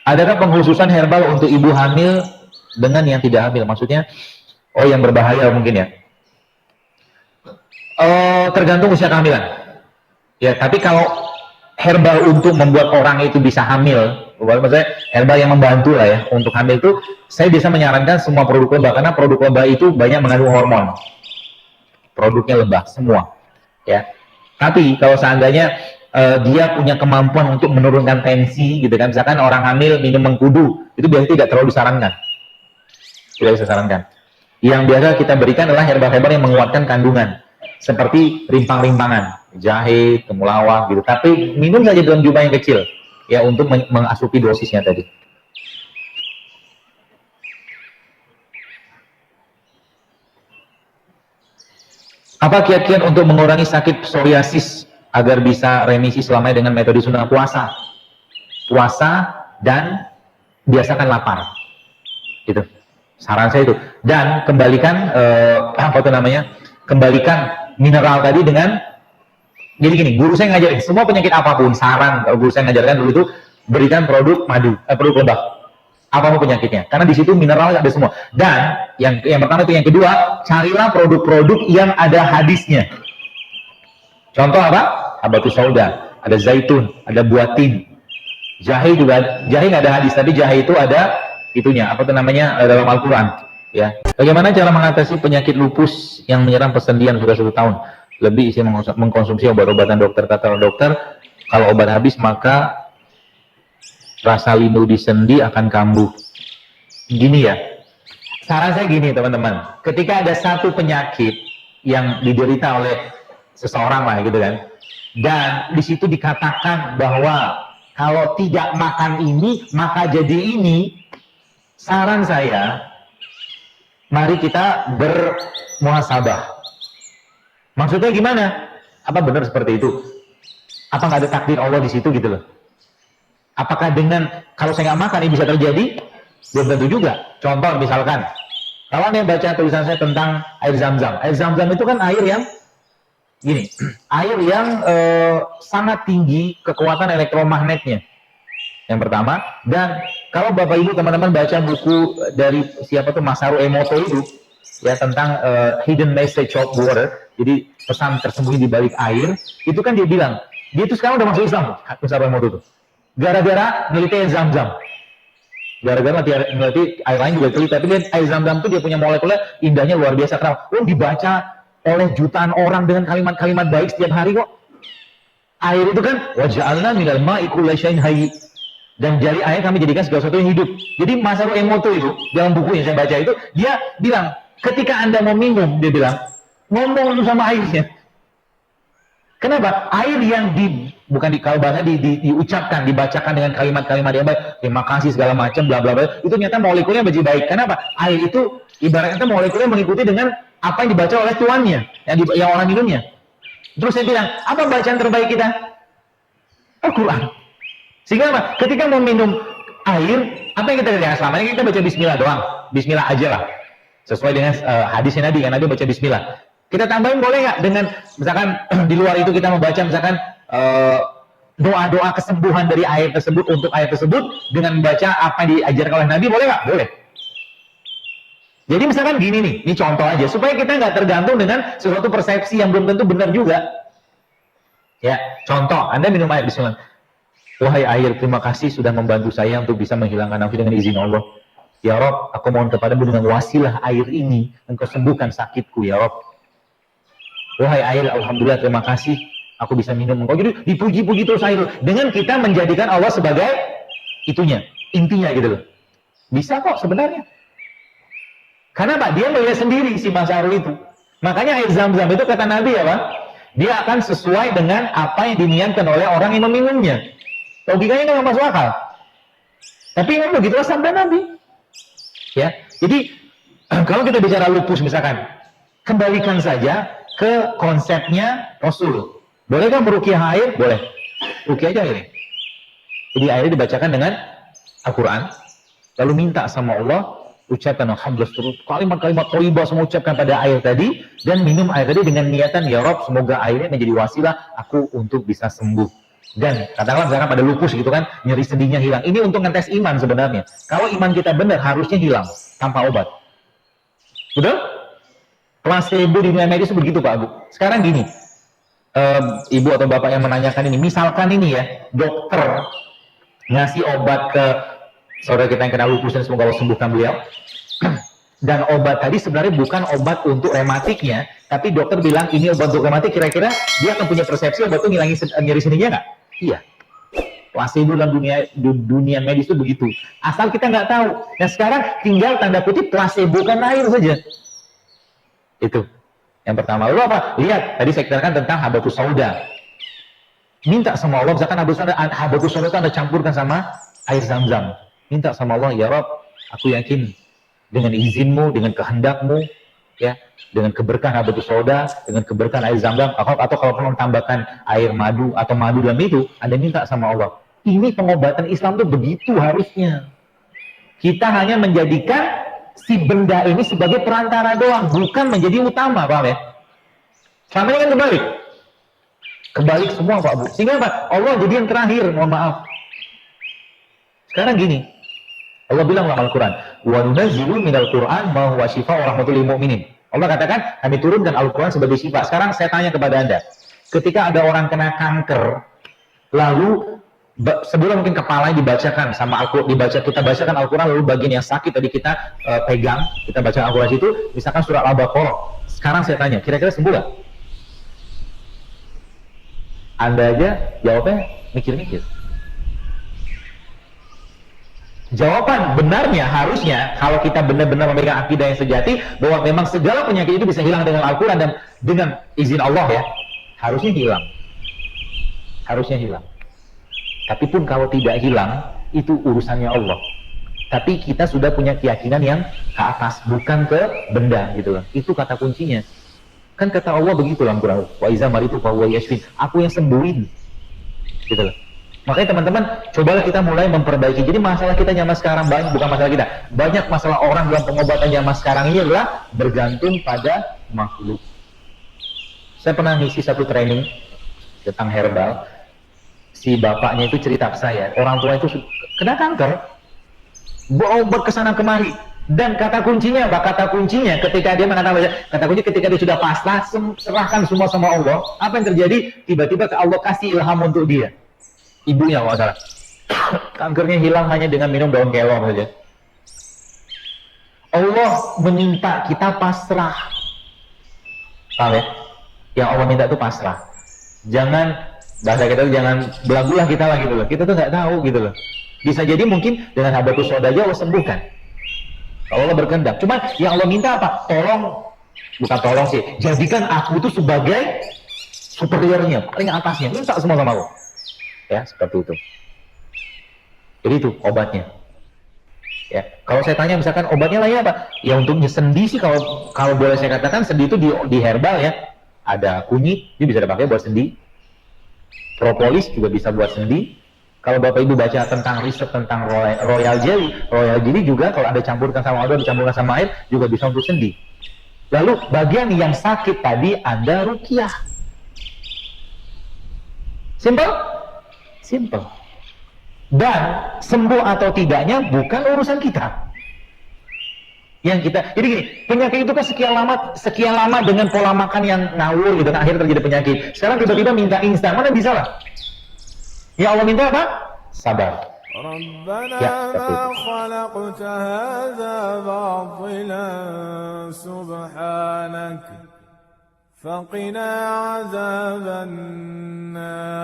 Adakah pengkhususan herbal untuk ibu hamil dengan yang tidak hamil? Maksudnya, oh yang berbahaya mungkin ya. Tergantung usia kehamilan. Ya, tapi kalau herbal untuk membuat orang itu bisa hamil, maksudnya herbal yang membantu lah ya untuk hamil itu, saya bisa menyarankan semua produk lebah, karena produk lebah itu banyak mengandung hormon. Produknya lebah semua, ya. Tapi kalau seandainya dia punya kemampuan untuk menurunkan tensi, gitu kan, misalkan orang hamil minum mengkudu, itu biasanya tidak terlalu disarankan, tidak bisa sarankan. Yang biasa kita berikan adalah herbal-herbal yang menguatkan kandungan, seperti rimpang-rimpangan, jahe, temulawak, gitu. Tapi minum saja dalam jumlah yang kecil, ya, untuk mengasupi dosisnya tadi. Apa kiat-kiat untuk mengurangi sakit psoriasis agar bisa remisi selamanya dengan metode sunnah? Puasa, dan biasakan lapar, gitu. Saran saya itu. Dan kembalikan kembalikan mineral tadi dengan, jadi gini, guru saya ngajarin semua penyakit apapun, saran guru saya ngajarkan dulu itu berikan produk madu, produk lebah, apapun penyakitnya, karena di situ mineral ada semua. Dan yang pertama itu, yang kedua, carilah produk-produk yang ada hadisnya. Contoh apa? Habatus sauda, ada zaitun, ada buah tin, jahe juga. Jahe nggak ada hadis, tapi jahe itu ada itunya, dalam Al-Quran, ya. Bagaimana cara mengatasi penyakit lupus yang menyerang persendian sudah 1 tahun lebih, isi mengkonsumsi obat-obatan dokter? Kata dokter, kalau obat habis maka rasa lindu di sendi akan kambuh. Gini ya, saran saya gini teman-teman, ketika ada satu penyakit yang diderita oleh seseorang lah gitu kan, dan di situ dikatakan bahwa kalau tidak makan ini maka jadi ini, saran saya, mari kita bermuhasabah. Maksudnya gimana? Apa benar seperti itu? Apa nggak ada takdir Allah di situ gitu loh? Apakah dengan kalau saya nggak makan ini bisa terjadi? Belum tentu juga. Contoh misalkan, kalau Anda baca tulisan saya tentang air zam-zam. Air zam-zam itu kan air yang gini, air yang sangat tinggi kekuatan elektromagnetnya. Yang pertama. Dan kalau Bapak Ibu teman-teman baca buku dari siapa tuh, Masaru Emoto itu, ya, tentang hidden message of water, jadi pesan tersembunyi di balik air, itu kan dia bilang, dia itu sekarang udah masuk Islam, Masaru Emoto itu. Gara-gara meneliti air zam-zam. Gara-gara meneliti air lain juga teliti, tapi air zam-zam itu dia punya molekulnya indahnya luar biasa. Kenapa? Dibaca oleh jutaan orang dengan kalimat-kalimat baik setiap hari kok. Air itu kan, waja'alna minal ma'i kulla syai'in hayy. Dan dari air kami jadikan segala sesuatu yang hidup. Jadi Masaru Emoto itu, dalam buku yang saya baca itu, dia bilang, ketika Anda mau minum, dia bilang, ngomong sama airnya. Kenapa? Air yang kalau bahasa diucapkan, dibacakan dengan kalimat-kalimat yang baik, terima kasih segala macam, bla bla bla, itu ternyata molekulnya menjadi baik. Kenapa? Air itu ibaratnya molekulnya mengikuti dengan apa yang dibaca oleh tuannya, yang orang minumnya. Terus saya bilang, apa bacaan terbaik kita? Al-Quran. Sehingga apa? Ketika mau minum air, apa yang kita kerjakan selama ini? Kita baca Bismillah doang, Bismillah aja lah, sesuai dengan hadisnya Nabi, kan Nabi baca Bismillah. Kita tambahin boleh nggak dengan misalkan di luar itu kita membaca misalkan doa-doa kesembuhan dari air tersebut untuk air tersebut dengan membaca apa yang diajarkan oleh Nabi, boleh nggak? Boleh. Jadi misalkan gini nih, ini contoh aja supaya kita nggak tergantung dengan sesuatu persepsi yang belum tentu benar juga. Ya, contoh, Anda minum air Bismillah. Wahai air, terima kasih sudah membantu saya untuk bisa menghilangkan nafsu dengan izin Allah. Ya Rob, aku mohon kepadamu dengan wasilah air ini, engkau sembuhkan sakitku ya Rob. Wahai air, alhamdulillah terima kasih, aku bisa minum engkau. Jadi dipuji-puji terus air, dengan kita menjadikan Allah sebagai itunya, intinya gitu loh. Bisa kok sebenarnya. Karena Pak, dia melihat sendiri si Masaru itu. Makanya air zam-zam itu kata Nabi ya Pak, dia akan sesuai dengan apa yang diniatkan oleh orang yang meminumnya. Logikanya nggak masuk akal. Tapi memang begitu sabda Nabi. Ya, jadi kalau kita bicara lupus misalkan, kembalikan saja ke konsepnya Rasul. Bolehkah meruqyah air? Boleh. Ruqyah aja ini. Jadi airnya dibacakan dengan Al-Quran, lalu minta sama Allah, ucapkan alhamdulillah, kalimat-kalimat thayyibah semua ucapkan pada air tadi, dan minum air tadi dengan niatan, ya Rob, semoga airnya menjadi wasilah aku untuk bisa sembuh. Dan katakanlah misalkan pada lupus gitu kan, nyeri sendinya hilang. Ini untuk ngetes iman sebenarnya. Kalau iman kita benar, harusnya hilang tanpa obat. Betul? Placebo di dunia medis itu begitu Pak Abu. Sekarang gini, ibu atau bapak yang menanyakan ini, misalkan ini ya, dokter ngasih obat ke saudara kita yang kena lupus dan semoga Allah sembuhkan beliau. Dan obat tadi sebenarnya bukan obat untuk rematiknya, tapi dokter bilang ini obat untuk rematik, kira-kira dia akan punya persepsi obat itu ngilangin nyeri sendinya nggak? Iya. Placebo dalam dunia medis itu begitu. Asal kita nggak tahu. Nah sekarang tinggal tanda kutip placebo kan air saja. Itu. Yang pertama. Lalu apa? Lihat, tadi saya katakan tentang habatus sauda. Minta sama Allah, misalkan habatus sauda itu Anda campurkan sama air zam-zam. Minta sama Allah, ya Rob, aku yakin dengan izinmu, dengan kehendakmu, ya, dengan keberkahan habatus sauda, dengan keberkahan air zam-zam, atau kalau perlu tambahkan air madu atau madu dalam itu, Anda minta sama Allah. Ini pengobatan Islam tuh begitu harusnya. Kita hanya menjadikan si benda ini sebagai perantara doang, bukan menjadi utama, paham ya? Selama ini kan kebalik semua Pak Bu. Sehingga apa? Allah jadi yang terakhir, mohon maaf. Sekarang gini, Allah bilang dalam Al-Quran, wa nunazzilu minal Qur'an ma huwa syifaa'un wa rahmatul lil mu'minin. Allah katakan, kami turunkan Al-Quran sebagai syifa. Sekarang saya tanya kepada Anda, ketika ada orang kena kanker, lalu sebelum mungkin kepalanya dibacakan sama Al-Quran, kita bacakan Al-Quran, lalu bagian yang sakit tadi kita pegang, kita baca Al-Quran itu, misalkan surat Al-Baqarah. Sekarang saya tanya, kira-kira sembuh gak? Anda aja jawabnya mikir-mikir. Jawaban benarnya harusnya, kalau kita benar-benar memegang akidah yang sejati, bahwa memang segala penyakit itu bisa hilang dengan Al-Quran dan dengan izin Allah ya, harusnya hilang. Harusnya hilang. Tapi pun kalau tidak hilang, itu urusannya Allah. Tapi kita sudah punya keyakinan yang ke atas, bukan ke benda gitu loh. Itu kata kuncinya. Kan kata Allah begitu dalam Quran, wa iza maritu fa huwa yashfin. Aku yang sembuhin. Gitu loh. Makanya teman-teman, cobalah kita mulai memperbaiki. Jadi masalah kita zaman sekarang banyak, bukan masalah kita. Banyak masalah orang dalam pengobatan zaman sekarang ini adalah bergantung pada makhluk. Saya pernah ngisi satu training tentang herbal. Si bapaknya itu cerita ke saya, orang tua itu kena kanker, berobat kesana kemari, dan kata kuncinya apa? Kata kuncinya ketika dia mengatakan, kata kunci ketika dia sudah pasrah, serahkan semua sama Allah, apa yang terjadi? Tiba-tiba Allah kasih ilham untuk dia, ibunya kalau salah, kankernya hilang hanya dengan minum daun kelor saja. Allah meminta kita pasrah, paham ya? Yang Allah minta itu pasrah. Jangan, bahasa kita tuh jangan belagulah kita lah gitu loh. Kita tuh nggak tahu gitu loh. Bisa jadi mungkin dengan habatus sauda aja Allah sembuhkan. Kalau Allah berkehendak. Cuma yang Allah minta apa? Tolong, bukan tolong sih, jadikan aku itu sebagai superiornya, paling atasnya. Minta semua sama Allah. Ya, seperti itu. Jadi itu obatnya. Ya, kalau saya tanya misalkan obatnya lah ya apa? Ya untuk sendi sih kalau boleh saya katakan sendi itu di herbal ya. Ada kunyit, dia bisa dipakai buat sendi. Propolis juga bisa buat sendi. Kalau Bapak Ibu baca tentang riset tentang royal jelly juga kalau Anda campurkan sama obat, dicampurkan sama air juga bisa untuk sendi. Lalu bagian yang sakit tadi Anda ruqyah. Simple? Simple. Dan sembuh atau tidaknya bukan urusan kita. Yang kita, jadi gini, penyakit itu kan sekian lama dengan pola makan yang ngawur gitu kan, akhirnya terjadi penyakit. Sekarang tiba-tiba minta instan, mana bisa lah? Ya Allah minta apa? Sabar. ربنا Ya, ما خلقت هذا باطلا سبحانك فقنا عذاب النار